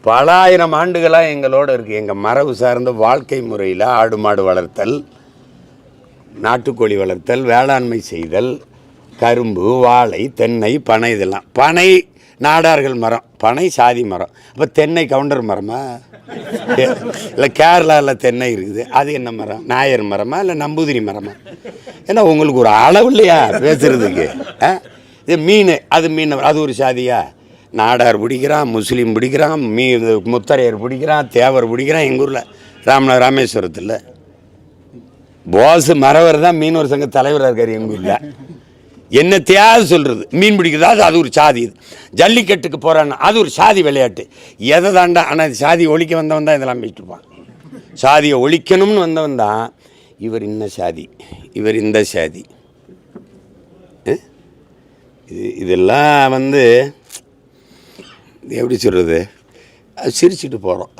பல ஆயிரம் ஆண்டுகளாக எங்களோட இருக்குது. எங்கள் மரபு சார்ந்த வாழ்க்கை முறையில் ஆடு மாடு வளர்த்தல், நாட்டுக்கோழி வளர்த்தல், வேளாண்மை செய்தல், கரும்பு, வாழை, தென்னை, பனை, இதெல்லாம். பனை நாடார்கள் மரம், பனை சாதி மரம். அப்போ தென்னை கவுண்டர் மரமா? இல்லை கேரளாவில் தென்னை இருக்குது, அது என்ன மரம்? நாயர் மரமா இல்லை நம்பூதிரி மரமா? ஏன்னா உங்களுக்கு ஒரு அளவு இல்லையா பேசுகிறதுக்கு? இது மீன், அது மீன், அது ஒரு சாதியா? நாடார் பிடிக்கிறான், முஸ்லீம் பிடிக்கிறான், முத்தரையர் பிடிக்கிறான், தேவர் பிடிக்கிறான். எங்கள் ஊரில் ராமேஸ்வரத்தில் போஸ் மறவர் தான் மீனவர் சங்க தலைவராக இருக்கார் எங்கள் ஊரில். என்னத்தையாவது சொல்கிறது, மீன் பிடிக்கிறதா அது ஒரு சாதி. இது ஜல்லிக்கட்டுக்கு போகிறான்னா அது ஒரு சாதி விளையாட்டு. எதை தாண்டா? ஆனால் சாதி ஒழிக்க வந்தவன் தான் இதெல்லாம் பேசிட்டுருப்பான். சாதியை ஒழிக்கணும்னு வந்தவன் தான் இவர் இன்ன சாதி, இவர் இந்த சாதி. இதெல்லாம் எப்படி சொல்கிறது, சிரிச்சுட்டு போகிறோம்.